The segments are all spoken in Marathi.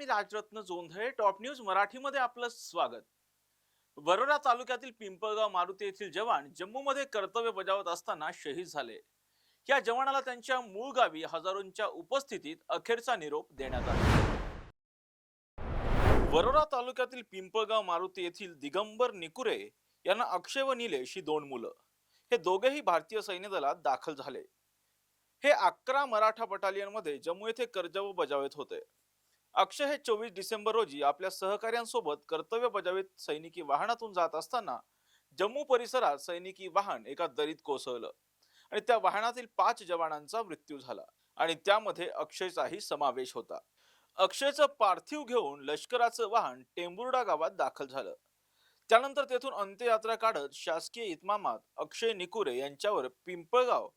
मी राजरत्न जोंधळे. टॉप न्यूज मराठीमध्ये आपलं स्वागत. वरोरा तालुक्यातील पिंपळगाव मारुती येथील जवान जम्मूमध्ये कर्तव्य बजावत असताना शहीद झाले. या जवानाला त्यांच्या मूळ गावी हजारोंच्या उपस्थितीत अखेरचा निरोप देण्यात आला. वरोरा तालुक्यातील पिंपळगाव मारुती येथील दिगंबर निकुरे यांना अक्षय व निलेश ही दोन मुलं. हे दोघेही भारतीय सैन्य दलात दाखल झाले. हे 11 मराठा बटालियन मध्ये जम्मू येथे कर्तव्य बजावत होते. अक्षय हे 24 डिसेंबर रोजी आपल्या सहकार्यांसोबत कर्तव्य बजावित सैनिकी वाहनातून जात असताना जम्मू परिसरात सैनिकी वाहन एका दरीत कोसळलं आणि त्या वाहनातील 5 जवानांचा मृत्यू झाला आणि त्यामध्ये अक्षयचाही समावेश होता. अक्षयचं पार्थिव घेऊन लष्कराचं वाहन टेंबुर्डा गावात दाखल झालं. त्यानंतर तेथून अंत्ययात्रा काढत शासकीय इतमामात अक्षय निकुरे यांच्यावर पिंपळगाव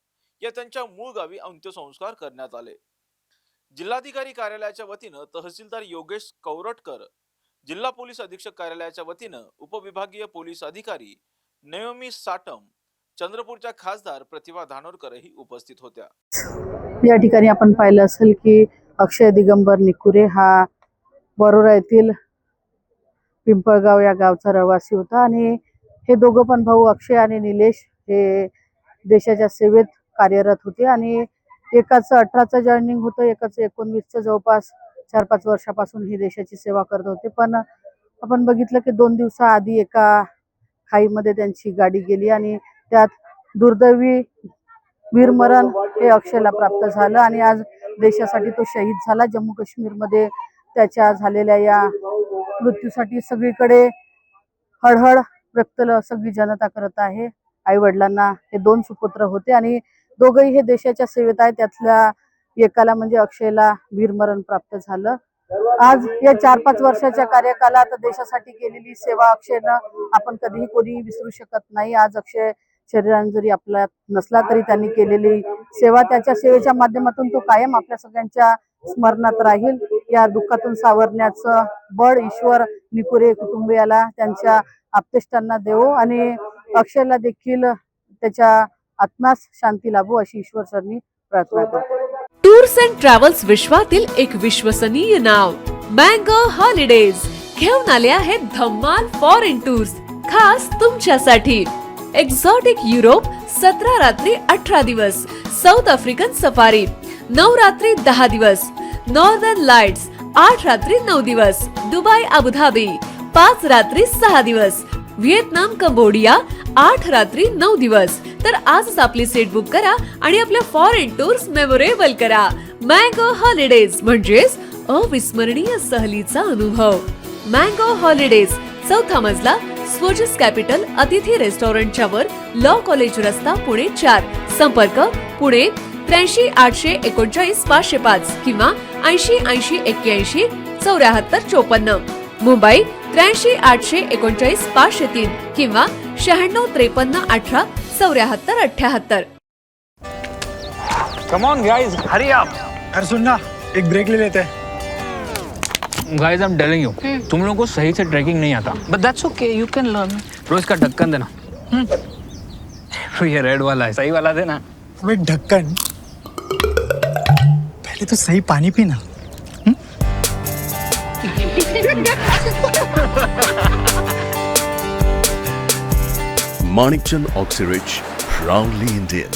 या त्यांच्या मूळ गावी अंत्यसंस्कार करण्यात आले. जिल्हाधिकारी कार्यालयाच्या वतीनं तहसीलदार योगेश कौरटकर, जिल्हा पोलीस अधीक्षक कार्यालयाच्या वतीनं उपविभागीय पोलीस अधिकारी नयोमी साटम, चंद्रपूरच्या खासदार प्रतिभा धानोरकरही उपस्थित होत्या. या ठिकाणी आपण पाहिलं असेल की अक्षय दिगंबर निकुरे हा वरोरा येथील पिंपळगाव या गावचा रहिवासी होता आणि हे दोघं पण भाऊ अक्षय आणि निलेश हे देशाच्या सेवेत कार्यरत होते आणि एकाचं 18चं जॉईनिंग होतं, एकाचं 19चं. जवळपास 4-5 वर्षापासून ही देशाची सेवा करत होते. पण आपण बघितलं की 2 दिवसाआधी एका खाईमध्ये त्यांची गाडी गेली आणि त्यात दुर्दैवी वीरमरण हे अक्षयला प्राप्त झालं आणि आज देशासाठी तो शहीद झाला. जम्मू काश्मीरमध्ये त्याच्या झालेल्या या मृत्यूसाठी सगळीकडे हळहळ व्यक्त सगळी जनता करत आहे. आई वडिलांना हे 2 सुपुत्र होते आणि दोघंही हे देशाच्या सेवेत आहे. त्यातल्या एकाला म्हणजे अक्षयला वीरमरण प्राप्त झालं. आज या 4-5 वर्षाच्या कार्यकालात देशासाठी केलेली सेवा अक्षयनं आपण कधीही कोणी विसरू शकत नाही. आज अक्षय शरीराने जरी आपल्यात नसला तरी त्यांनी केलेली सेवा, त्याच्या सेवेच्या माध्यमातून तो कायम आपल्या सगळ्यांच्या स्मरणात राहील. या दुःखातून सावरण्याचं बळ ईश्वर निकुरे कुटुंबियाला, त्यांच्या आप्तेष्टांना देवो आणि अक्षयला देखील त्याच्या आत्म्यास शांती लाभो अशी ईश्वर चरणी प्रार्थना करतो. टूर्स अँड ट्रॅव्हल्स विश्वातील एक विश्वसनीय नाव मँगो हॉलिडेज घेऊन आले आहेत धम्माल फॉरेन टूर्स खास तुमच्यासाठी. एक्झॉटिक युरोप 17 रात्री 18 दिवस, साऊथ आफ्रिकन सफारी 9 रात्री 10 दिवस, नॉर्दर्न लाईट्स 8 रात्री 9 दिवस, दुबई अबुधाबी 5 रात्री 6 दिवस, व्हिएतनाम कंबोडिया 8 रात्री 9 दिवस. तर आजच आपली सीट बुक करा आणि आपल्या फॉरेन टूर्स मेमोरेबल करा. मँगो हॉलिडेज म्हणजेच अविस्मरणीय सहलीचा अनुभव. मँगो हॉलिडेज, 4था मजला, स्वोजिस कॅपिटल अतिथी रेस्टॉरंटच्या वर, लॉ कॉलेज रस्ता, पुणे 4. संपर्क पुणे 83 839 505 किंवा 80 80 81 74 54. मुंबई 83 839 503 किंवा 96 53 18 74 78. Come on guys, hurry up. अरे सुन ना, एक ब्रेक ले लेते हैं. Guys, I'm telling you, तुम लोगों को सही से ट्रैकिंग नहीं आता. But that's okay, you can learn. रोज का ढक्कन देना. ये रेड वाला है, सही वाला देना. अबे ढक्कन, पहले तो सही पानी पीना. Manikchand Oxyrich, proudly Indian.